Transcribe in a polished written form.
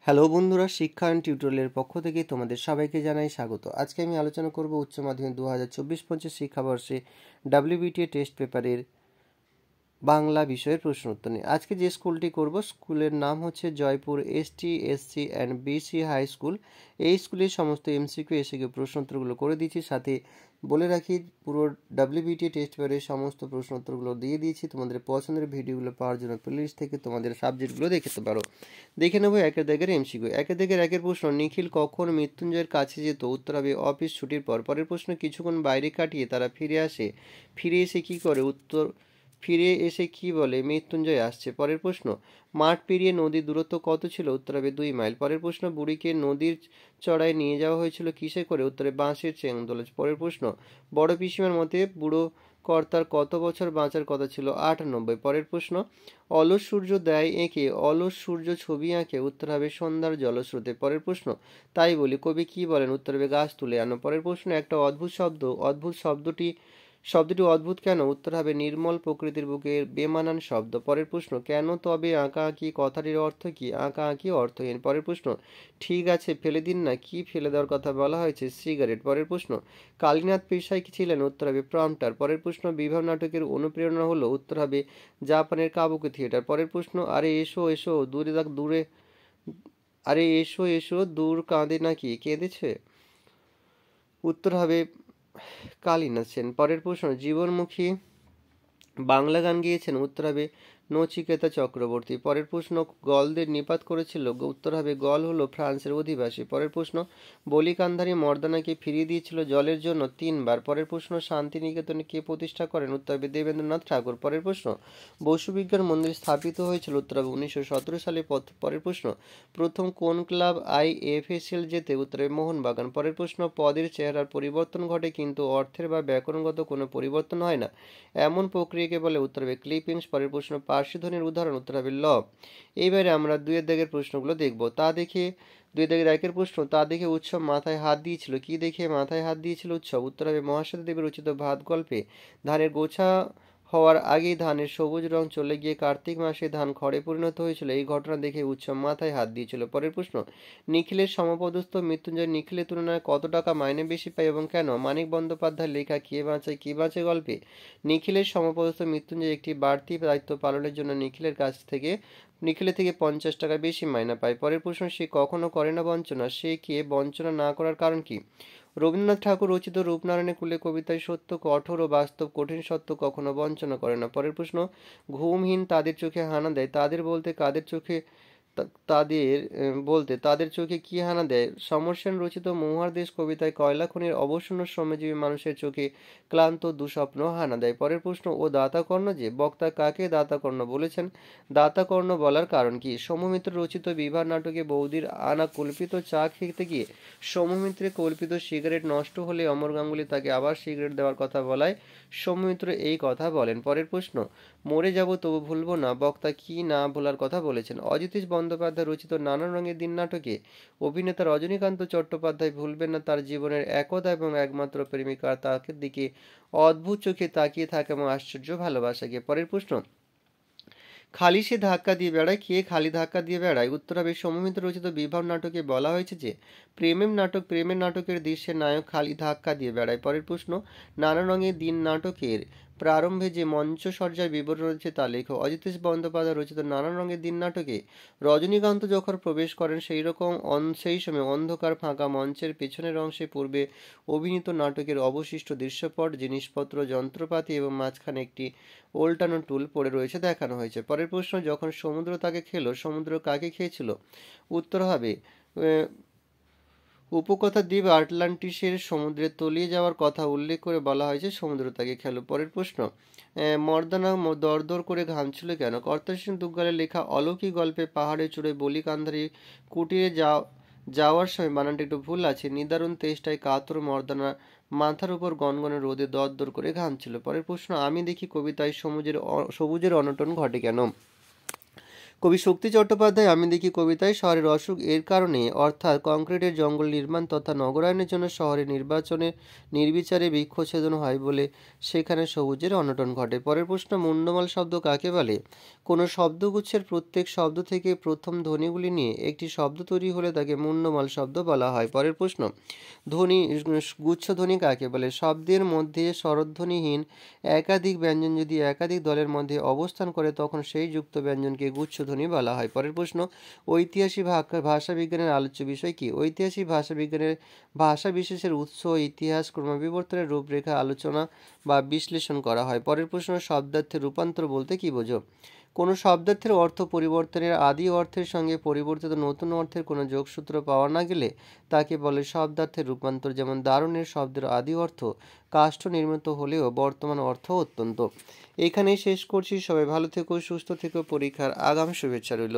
Hello বন্ধুরা, শিক্ষা and টিউটোরিয়ালের পক্ষ থেকে তোমাদের সবাইকে জানাই স্বাগত। আজকে আমি আলোচনা করব উচ্চ মাধ্যমিক 2024-25 শিক্ষাবর্ষে WBTA টেস্ট পেপারের বাংলা বিষয়ের প্রশ্ন উত্তর নিয়ে। আজকে যে স্কুলটি করব, স্কুলের নাম হচ্ছে Jaipur ST/SC and BC high school. এই স্কুলের সমস্ত MCQ এসিকিউ প্রশ্ন উত্তরগুলো করে দিয়েছি। সাথে বলে রাখি, পুরো WBTA টেস্ট পেপারের সমস্ত প্রশ্ন উত্তরগুলো দিয়ে দিয়েছি। তোমাদের পছন্দের ভিডিওগুলো পাওয়ার জন্য প্লেলিস্ট থেকে তোমাদের সাবজেক্টগুলো দেখতে পারো। দেখে নেবো একের দাগের MCQ। একের দাগের একের প্রশ্ন, নিখিল কখন মৃত্যুঞ্জয়ের কাছে যেত? উত্তর হবে অফিস ছুটির পর। পরের প্রশ্ন, কিছুক্ষণ বাইরে কাটিয়ে তারা ফিরে আসে, ফিরে এসে কি করে? উত্তর, ফিরে এসে কি বলে? মৃত্যুঞ্জয় আসছে। পরের প্রশ্ন, মাঠ পেরিয়ে নদীর দূরত্ব কত ছিল? উত্তর হবে 2 মাইল। পরের প্রশ্ন, বুড়িকে নদীর চড়ায় নিয়ে যাওয়া হয়েছিল কিসে করে? উত্তরে বাঁশের চেং দোলজ। পরের প্রশ্ন, বড় পিসিমার মতে বুড়ো কর্তার কত বছর বাঁচার কথা ছিল? 98। পরের প্রশ্ন, অলস সূর্য দেয় এঁকে, অলস সূর্য ছবি আঁকে। উত্তর হবে সন্ধ্যার জলস্রোতে। পরের প্রশ্ন, তাই বলি কবি কি বলেন? উত্তর হবে গাছ তুলে আনো। পরের প্রশ্ন, একটা অদ্ভুত শব্দ, অদ্ভুত শব্দটি অদ্ভুত কেন? উত্তর হবে নির্মল প্রকৃতির বুকে বেমানান শব্দ। পরের প্রশ্ন, কেন তবে আঁকা আঁকি কথাটির অর্থ কি? আঁকা আঁকি অর্থহীন। পরের প্রশ্ন, ঠিক আছে ফেলে দিন না, কি ফেলে দেওয়ার কথা বলা হয়েছে? সিগারেট। পরের প্রশ্ন, কালীনাথ পেশায় কি ছিলেন? উত্তর হবে প্রম্পটার। পরের প্রশ্ন, বিভাব নাটকের অনুপ্রেরণা হলো? উত্তর হবে জাপানের কাবুকি থিয়েটার। পরের প্রশ্ন, আরে এসো এসো দূরে দূরে, আরে এসো এসো দূর কাঁদে নাকি? কেঁদেছে? উত্তর হবে কালীনাথ সেন। পরের প্রশ্ন, জীবনমুখী বাংলা গান গেয়েছেন? উত্তর হবে নচিকেতা চক্রবর্তী। পরের প্রশ্ন, গলদের নিপাত করেছিল? উত্তর হবে গল হলো ফ্রান্সের অধিবাসী। পরের প্রশ্ন, বলি কান্ধারী মর্দানাকে ফিরিয়ে দিয়েছিল জলের জন্য 3 বার। পরের প্রশ্ন, শান্তিনিকেতনে কে প্রতিষ্ঠা করেন? উত্তর হবে দেবেন্দ্রনাথ ঠাকুর। পরের প্রশ্ন, বসু বিজ্ঞান মন্দির স্থাপিত হয়েছিল? উত্তর হবে 1917 সালে। পরের প্রশ্ন, প্রথম কোন ক্লাব IFSL জেতে? উত্তর হবে মোহনবাগান। পরের প্রশ্ন, পদের চেহারার পরিবর্তন ঘটে কিন্তু অর্থের বা ব্যাকরণগত কোনো পরিবর্তন হয় না, এমন প্রক্রিয়াকে বলে? উত্তর হবে ক্লিপিংস। পরের প্রশ্ন, পার্সি ধ্বনির উদাহরণ? উত্তর হবে ল। এইবারে আমরা দুইয়ের দাগের প্রশ্নগুলো দেখব। তা দেখে, দুই দাগের একের প্রশ্ন, তা দেখে উৎসব মাথায় হাত দিয়েছিল? কি দেখে মাথায় হাত দিয়েছিল উৎসব? উত্তর হবে মহাশ্বেতা দেবীর রচিত ভাত গল্পে ধানের গোছা হওয়ার আগেই ধানের সবুজ রং চলে গিয়ে কার্তিক মাসে ধান খড়ে পরিণত হয়েছিল, এই ঘটনা দেখে উৎসব মাথায় হাত দিয়েছিল। পরের প্রশ্ন, নিখিলের সমপদস্থ মৃত্যুঞ্জয় নিখিলের তুলনায় কত টাকা মাইনে বেশি পায় এবং কেন? মানিক বন্দ্যোপাধ্যায়ের লেখা কে বাঁচায় কি বাঁচে গল্পে নিখিলের সমপদস্থ মৃত্যুঞ্জয় একটি বাড়তি দায়িত্ব পালনের জন্য নিখিলের থেকে 50 টাকা বেশি মাইনা পায়। পরের প্রশ্ন, সে কখনো করে না বঞ্চনা, সে কে বঞ্চনা না করার কারণ কি? রবীন্দ্রনাথ ঠাকুর রচিত রূপনারায়ণের কুলে কবিতায় সত্য কঠোর ও বাস্তব কঠিন সত্য কখনো বঞ্চনা করে না। পরের প্রশ্ন, ঘুমহীন তাদের চোখে হানা দেয়, তাদের বলতে কাদের চোখে তাদের চোখে কি হানা দেয়? সমর সেন রচিত মহুয়ার দেশ কবিতায় কয়লা খনির অবসন্ন শ্রমজীবী মানুষের চোখে ক্লান্ত দুঃস্বপ্ন হানা দেয়। পরের প্রশ্ন, ও দাতাকর্ণ যে, বক্তা কাকে দাতাকর্ণ বলেছেন? দাতাকর্ণ বলার কারণ কি? সৌম্যমিত্র রচিত বিভার নাটকে বৌদির আনা কল্পিত চা খেতে গিয়ে সৌম্যমিত্রের কল্পিত সিগারেট নষ্ট হলে অমর গাঙ্গুলি তাকে আবার সিগারেট দেওয়ার কথা বলায় সৌম্যমিত্র এই কথা বলেন। পরের প্রশ্ন, মরে যাব তবু ভুলবো না, বক্তা কি না ভোলার কথা বলেছেন? অজিতেশ বন্দ্যোপাধ্যায় রচিত নানান রঙের দিন নাটকে অভিনেতা রজনীকান্ত চট্টোপাধ্যায় ভুলবেন না তার জীবনের একদা এবং একমাত্র প্রেমিকা তাকে দিকে অদ্ভুত চোখে তাকিয়ে থাকে এবং আশ্চর্য ভালোবাসাকে। পরের প্রশ্ন, খালি সে ধাক্কা দিয়ে বেড়ায়, কে খালি ধাক্কা দিয়ে বেড়ায়? উত্তর হবে সৌম্যমিত্র রচিত বিভাব নাটকে বলা হয়েছে যে প্রেমের নাটকের দৃশ্যে নায়ক খালি ধাক্কা দিয়ে বেড়ায়। পরের প্রশ্ন, নানান রঙের দিন নাটকের প্রারম্ভে যে মঞ্চসজ্জার বিবরণ রয়েছে তা লেখো। অজিতেশ বন্দ্যোপাধ্যায় রচিত নানান রঙের দিন নাটকে রজনীকান্ত যখন প্রবেশ করেন সেই সময় অন্ধকার ফাঁকা মঞ্চের পেছনের অংশে পূর্বে অভিনীত নাটকের অবশিষ্ট দৃশ্যপট, জিনিসপত্র, যন্ত্রপাতি এবং মাঝখানে একটি ওল্টানো টুল পড়ে রয়েছে দেখানো হয়েছে। পরের প্রশ্ন, যখন সমুদ্র তাকে খেলো, সমুদ্র কাকে খেয়েছিল? উত্তর হবে উপকথা দ্বীপ আটলান্টিসের সমুদ্রে তলিয়ে যাওয়ার কথা উল্লেখ করে বলা হয়েছে সমুদ্র তাকে খেলো। পরের প্রশ্ন, মর্দানা দরদর করে ঘামছিল কেন? কর্তার সেন দুগ্গালের লেখা অলৌকিক গল্পে পাহাড়ে চড়ে বলি কান্ধারী কুটিরে যাওয়ার সময় বানানটা একটু ভুল আছে, নিদারুণ তেষ্টায় কাতর মর্দানা মাথার উপর গনগনে রোদে দরদর করে ঘামছিল। পরের প্রশ্ন, আমি দেখি কবিতায় সবুজের অনটন ঘটে কেন? কবি শক্তি চট্টোপাধ্যায় আমি দেখি কবিতায় শহরের অসুখ এর কারণে, অর্থাৎ কংক্রিটের জঙ্গল নির্মাণ তথা নগরায়নের জন্য শহরে নির্বিচারে বৃক্ষচ্ছেদন হয় বলে সেখানে সবুজের অনটন ঘটে। পরের প্রশ্ন, মুন্ডমাল শব্দ কাকে বলে? কোনো শব্দগুচ্ছের প্রত্যেক শব্দ থেকে প্রথম ধ্বনিগুলি নিয়ে একটি শব্দ তৈরি হলে তাকে মুন্ডমাল শব্দ বলা হয়। পরের প্রশ্ন, গুচ্ছধ্বনি কাকে বলে? শব্দের মধ্যে স্বরধ্বনিহীন একাধিক ব্যঞ্জন যদি একাধিক দলের মধ্যে অবস্থান করে তখন সেই যুক্ত ব্যঞ্জনকে গুচ্ছধ্বনি বলা হয়। পরের প্রশ্ন, ঐতিহাসিক ভাষাবিজ্ঞানের আলোচ্য বিষয় কি? ঐতিহাসিক ভাষাবিজ্ঞানের ভাষা বিশেষের উৎস, ইতিহাস, ক্রমবিবর্তনের রূপরেখা আলোচনা বা বিশ্লেষণ করা হয়। পরের প্রশ্ন, শব্দার্থের রূপান্তর বলতে কি বোঝো? কোনো শব্দার্থের অর্থ পরিবর্তনের আদি অর্থের সঙ্গে পরিবর্তিত নতুন অর্থের কোনো যোগসূত্র পাওয়া না গেলে তাকে বলে শব্দার্থের রূপান্তর। যেমন দারুণের শব্দের আদি অর্থ কাষ্ঠ নির্মিত হলেও বর্তমান অর্থ অত্যন্ত। এখানেই শেষ করছি। সবাই ভালো থেকো, সুস্থ থেকো, পরীক্ষার আগাম শুভেচ্ছা রইল।